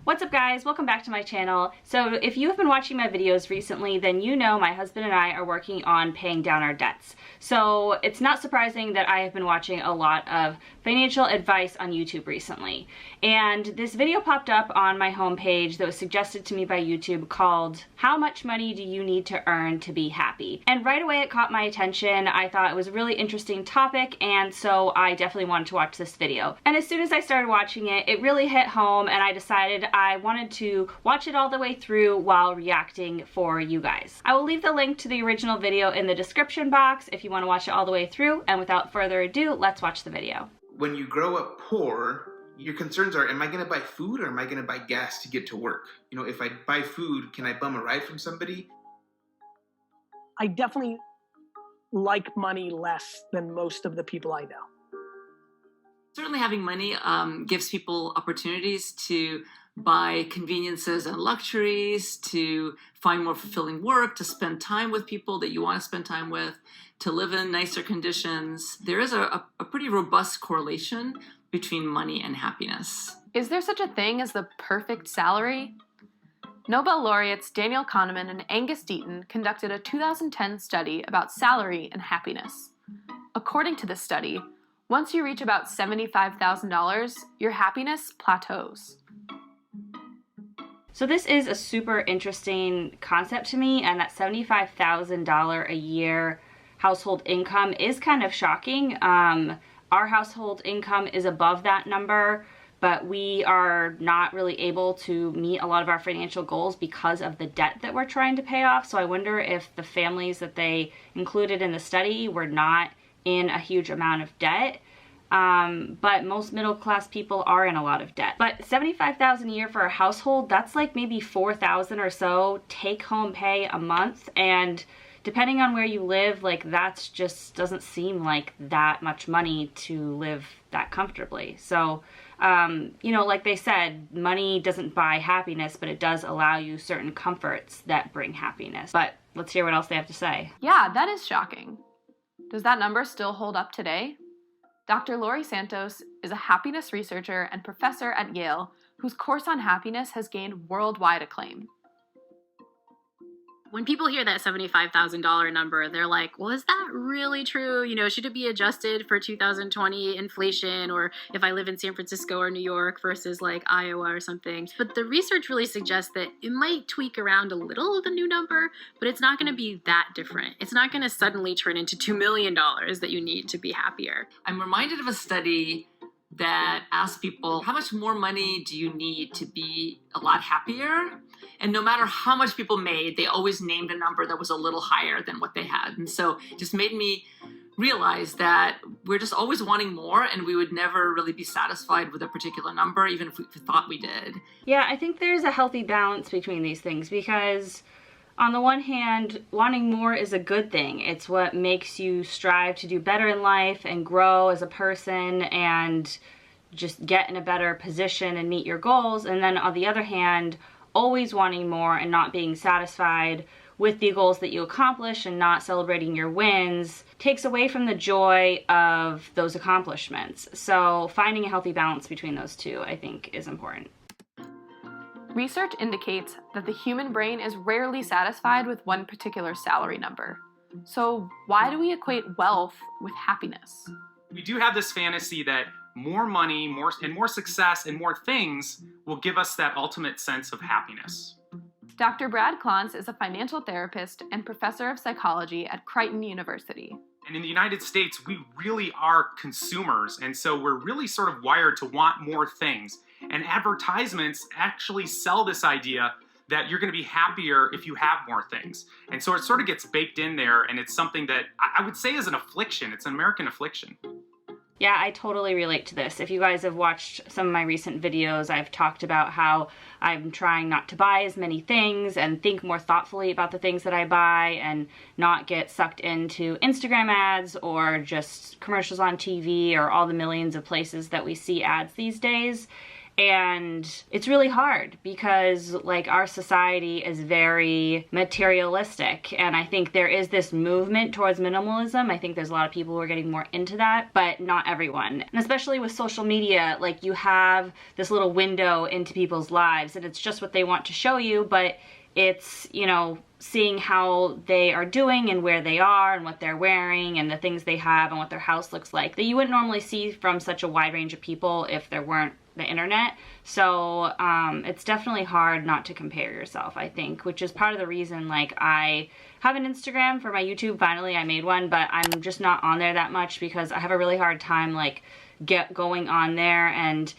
What's up guys, welcome back to my channel. So if you have been watching my videos recently, then you know my husband and I are working on paying down our debts. So it's not surprising that I have been watching a lot of financial advice on YouTube recently. And this video popped up on my homepage that was suggested to me by YouTube called How Much Money Do You Need to Earn to Be Happy? And right away it caught my attention. I thought it was a really interesting topic, and so I definitely wanted to watch this video. And as soon as I started watching it, it really hit home, and I decided I wanted to watch it all the way through while reacting for you guys. I will leave the link to the original video in the description box if you want to watch it all the way through, and without further ado, let's watch the video. When you grow up poor, your concerns are, am I going to buy food or am I going to buy gas to get to work? You know, if I buy food, can I bum a ride from somebody? I definitely like money less than most of the people I know. Certainly having money gives people opportunities to buy conveniences and luxuries, to find more fulfilling work, to spend time with people that you want to spend time with, to live in nicer conditions. There is a pretty robust correlation between money and happiness. Is there such a thing as the perfect salary? Nobel laureates Daniel Kahneman and Angus Deaton conducted a 2010 study about salary and happiness. According to this study, once you reach about $75,000, your happiness plateaus. So this is a super interesting concept to me, and that $75,000 a year household income is kind of shocking. Our household income is above that number, but we are not really able to meet a lot of our financial goals because of the debt that we're trying to pay off. So I wonder if the families that they included in the study were not in a huge amount of debt. But most middle-class people are in a lot of debt. But $75,000 a year for a household, that's like maybe $4,000 or so take-home pay a month, and depending on where you live, like that's just doesn't seem like that much money to live that comfortably. So, you know, like they said, money doesn't buy happiness, but it does allow you certain comforts that bring happiness. But let's hear what else they have to say. Yeah, that is shocking. Does that number still hold up today? Dr. Lori Santos is a happiness researcher and professor at Yale whose course on happiness has gained worldwide acclaim. When people hear that $75,000 number, they're like, well, is that really true? You know, should it be adjusted for 2020 inflation, or if I live in San Francisco or New York versus like Iowa or something? But the research really suggests that it might tweak around a little, the new number, but it's not going to be that different. It's not going to suddenly turn into $2 million that you need to be happier. I'm reminded of a study that asked people, how much more money do you need to be a lot happier? And no matter how much people made, they always named a number that was a little higher than what they had. And so it just made me realize that we're just always wanting more, and we would never really be satisfied with a particular number, even if we thought we did. Yeah, I think there's a healthy balance between these things, because on the one hand, wanting more is a good thing. It's what makes you strive to do better in life and grow as a person and just get in a better position and meet your goals. And then on the other hand, always wanting more and not being satisfied with the goals that you accomplish and not celebrating your wins takes away from the joy of those accomplishments. So finding a healthy balance between those two, I think, is important. Research indicates that the human brain is rarely satisfied with one particular salary number. So why do we equate wealth with happiness? We do have this fantasy that more money, more success, and more things will give us that ultimate sense of happiness. Dr. Brad Klontz is a financial therapist and professor of psychology at Creighton University. And in the United States, we really are consumers, and so we're really sort of wired to want more things. And advertisements actually sell this idea that you're going to be happier if you have more things. And so it sort of gets baked in there, and it's something that I would say is an affliction. It's an American affliction. Yeah, I totally relate to this. If you guys have watched some of my recent videos, I've talked about how I'm trying not to buy as many things and think more thoughtfully about the things that I buy and not get sucked into Instagram ads or just commercials on TV or all the millions of places that we see ads these days. And it's really hard because like our society is very materialistic, and I think there is this movement towards minimalism. I think there's a lot of people who are getting more into that, but not everyone. And especially with social media, like you have this little window into people's lives and it's just what they want to show you, but it's, you know, seeing how they are doing and where they are and what they're wearing and the things they have and what their house looks like that you wouldn't normally see from such a wide range of people if there weren't the internet. So it's definitely hard not to compare yourself, I think, which is part of the reason like I have an Instagram for my YouTube. Finally I made one, but I'm just not on there that much because I have a really hard time like going on there and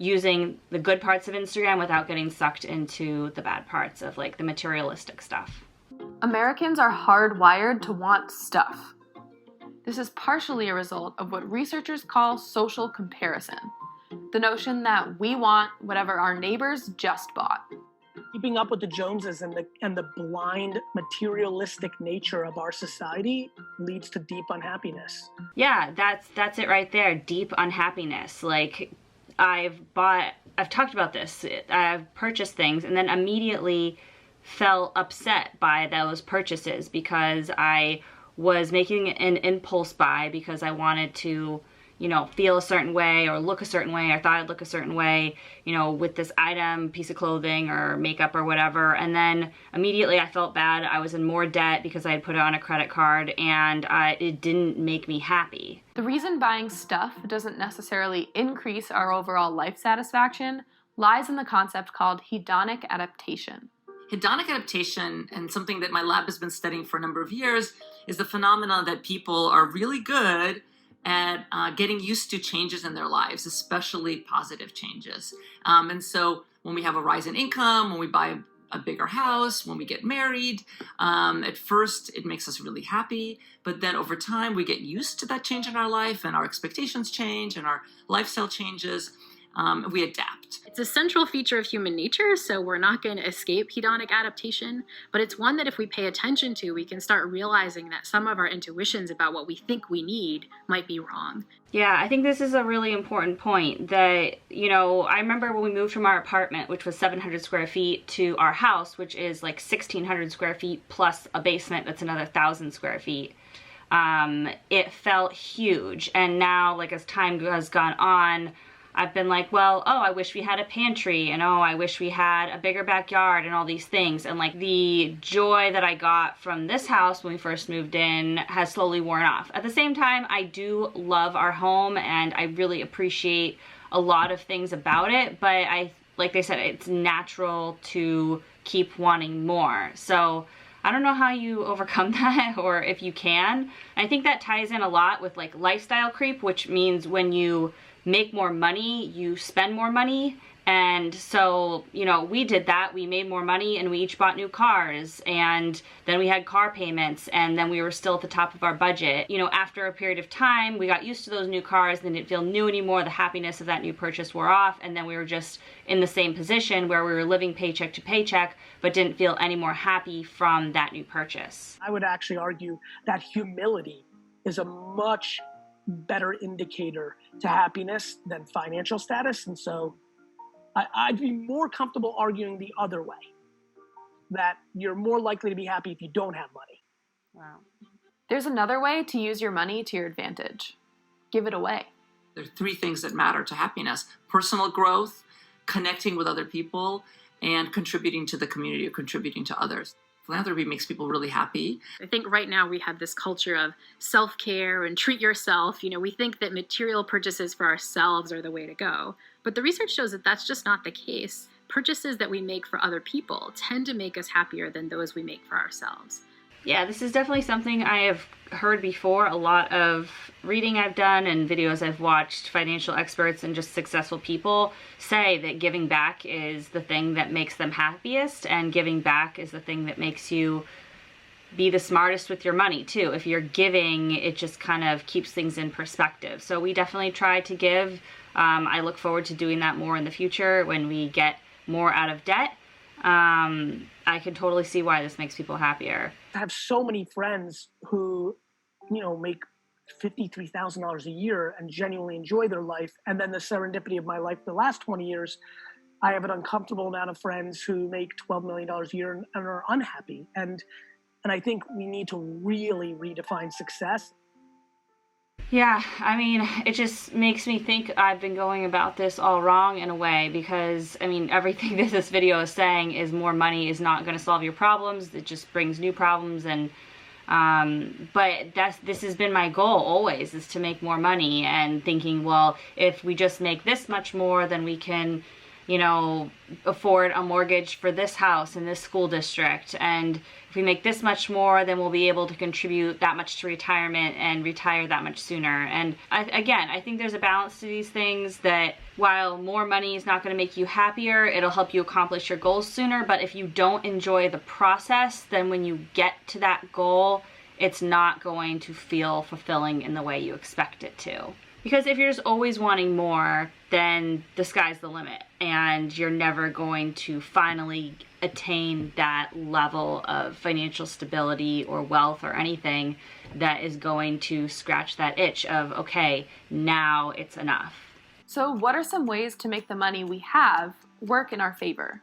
using the good parts of Instagram without getting sucked into the bad parts of like the materialistic stuff. Americans are hardwired to want stuff. This is partially a result of what researchers call social comparison. The notion that we want whatever our neighbors just bought. Keeping up with the Joneses and the blind materialistic nature of our society leads to deep unhappiness. Yeah, that's it right there. Deep unhappiness. Like I've talked about this. I've purchased things and then immediately felt upset by those purchases because I was making an impulse buy because I wanted to, you know, feel a certain way or look a certain way. I thought I'd look a certain way, you know, with this item, piece of clothing or makeup or whatever. And then immediately I felt bad. I was in more debt because I had put it on a credit card and it didn't make me happy. The reason buying stuff doesn't necessarily increase our overall life satisfaction lies in the concept called hedonic adaptation. Hedonic adaptation, and something that my lab has been studying for a number of years, is the phenomenon that people are really good at getting used to changes in their lives, especially positive changes. And so when we have a rise in income, when we buy a bigger house, when we get married, at first it makes us really happy, but then over time we get used to that change in our life and our expectations change and our lifestyle changes. We adapt. It's a central feature of human nature, so we're not going to escape hedonic adaptation, but it's one that if we pay attention to, we can start realizing that some of our intuitions about what we think we need might be wrong. Yeah, I think this is a really important point that, you know, I remember when we moved from our apartment, which was 700 square feet, to our house, which is like 1,600 square feet plus a basement that's another 1,000 square feet. It felt huge. And now, like as time has gone on, I've been like, well, oh, I wish we had a pantry, and oh, I wish we had a bigger backyard and all these things. And like the joy that I got from this house when we first moved in has slowly worn off. At the same time, I do love our home and I really appreciate a lot of things about it, but like they said, it's natural to keep wanting more. So I don't know how you overcome that or if you can. I think that ties in a lot with like lifestyle creep, which means when you make more money, you spend more money. And so, you know, we did that. We made more money and we each bought new cars, and then we had car payments, and then we were still at the top of our budget. You know, after a period of time, we got used to those new cars and didn't feel new anymore. The happiness of that new purchase wore off, and then we were just in the same position where we were living paycheck to paycheck, but didn't feel any more happy from that new purchase. I would actually argue that humility is a much better indicator to happiness than financial status. And so I'd be more comfortable arguing the other way, that you're more likely to be happy if you don't have money. Wow. There's another way to use your money to your advantage. Give it away. There are three things that matter to happiness: personal growth, connecting with other people, and contributing to the community or contributing to others. Philanthropy makes people really happy. I think right now we have this culture of self-care and treat yourself. You know, we think that material purchases for ourselves are the way to go. But the research shows that that's just not the case. Purchases that we make for other people tend to make us happier than those we make for ourselves. Yeah, this is definitely something I have heard before. A lot of reading I've done and videos I've watched, financial experts and just successful people say that giving back is the thing that makes them happiest, and giving back is the thing that makes you be the smartest with your money too. If you're giving, it just kind of keeps things in perspective. So we definitely try to give. I look forward to doing that more in the future when we get more out of debt. I can totally see why this makes people happier. I have so many friends who, you know, make $53,000 a year and genuinely enjoy their life. And then the serendipity of my life the last 20 years, I have an uncomfortable amount of friends who make $12 million a year and are unhappy. And I think we need to really redefine success. Yeah, I mean, it just makes me think I've been going about this all wrong in a way, because, I mean, everything that this video is saying is more money is not going to solve your problems. It just brings new problems. And but this has been my goal always, is to make more money, and thinking, well, if we just make this much more, then we can, you know, afford a mortgage for this house in this school district. And if we make this much more, then we'll be able to contribute that much to retirement and retire that much sooner. And I think there's a balance to these things, that while more money is not going to make you happier, it'll help you accomplish your goals sooner. But if you don't enjoy the process, then when you get to that goal, it's not going to feel fulfilling in the way you expect it to. Because if you're just always wanting more, then the sky's the limit, and you're never going to finally attain that level of financial stability or wealth or anything that is going to scratch that itch of, okay, now it's enough. So what are some ways to make the money we have work in our favor?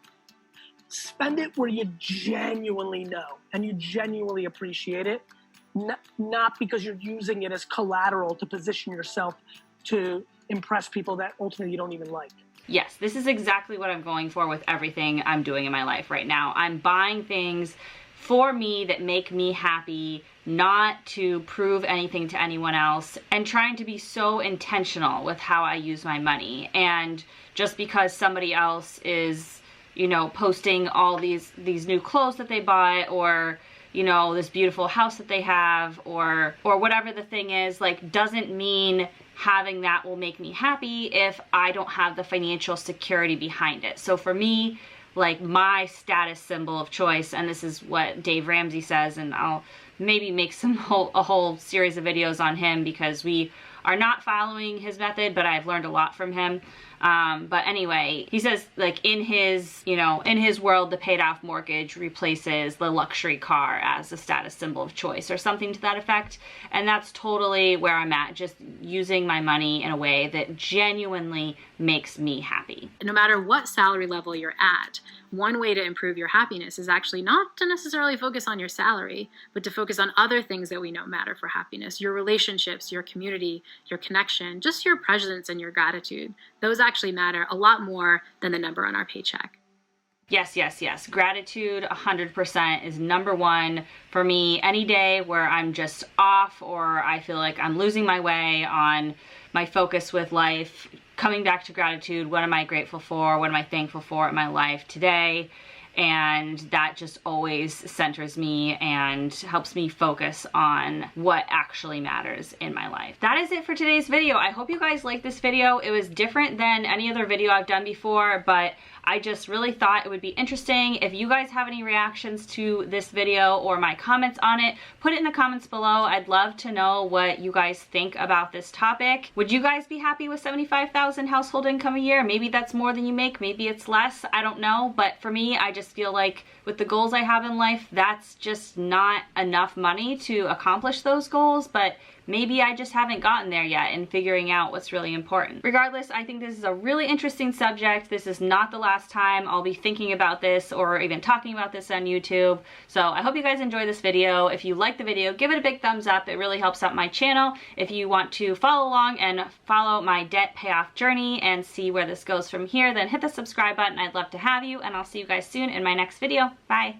Spend it where you genuinely know and you genuinely appreciate it, not because you're using it as collateral to position yourself to impress people that ultimately you don't even like. Yes, this is exactly what I'm going for with everything I'm doing in my life right now. I'm buying things for me that make me happy, not to prove anything to anyone else, and trying to be so intentional with how I use my money. And just because somebody else is, you know, posting all these new clothes that they bought, or, you know, this beautiful house that they have, or whatever the thing is, like, doesn't mean having that will make me happy if I don't have the financial security behind it. So for me, like, my status symbol of choice, and this is what Dave Ramsey says, and I'll maybe make a whole series of videos on him, because we are not following his method, but I've learned a lot from him. But anyway, he says, like, in his world, the paid off mortgage replaces the luxury car as a status symbol of choice, or something to that effect. And that's totally where I'm at, just using my money in a way that genuinely makes me happy. No matter what salary level you're at, one way to improve your happiness is actually not to necessarily focus on your salary, but to focus on other things that we know matter for happiness: your relationships, your community, your connection, just your presence and your gratitude. Those actually matter a lot more than the number on our paycheck. Yes, yes, yes. Gratitude 100% is number one for me. Any day where I'm just off, or I feel like I'm losing my way on my focus with life, coming back to gratitude. What am I grateful for? What am I thankful for in my life today? And that just always centers me and helps me focus on what actually matters in my life. That is it for today's video. I hope you guys liked this video. It was different than any other video I've done before, but I just really thought it would be interesting. If you guys have any reactions to this video or my comments on it, put it in the comments below. I'd love to know what you guys think about this topic. Would you guys be happy with $75,000 household income a year? Maybe that's more than you make, maybe it's less, I don't know. But for me, I just feel like with the goals I have in life, that's just not enough money to accomplish those goals. But maybe I just haven't gotten there yet in figuring out what's really important. Regardless, I think this is a really interesting subject. This is not the last time I'll be thinking about this or even talking about this on YouTube. So I hope you guys enjoy this video. If you like the video, give it a big thumbs up. It really helps out my channel. If you want to follow along and follow my debt payoff journey and see where this goes from here, then hit the subscribe button. I'd love to have you, and I'll see you guys soon in my next video. Bye.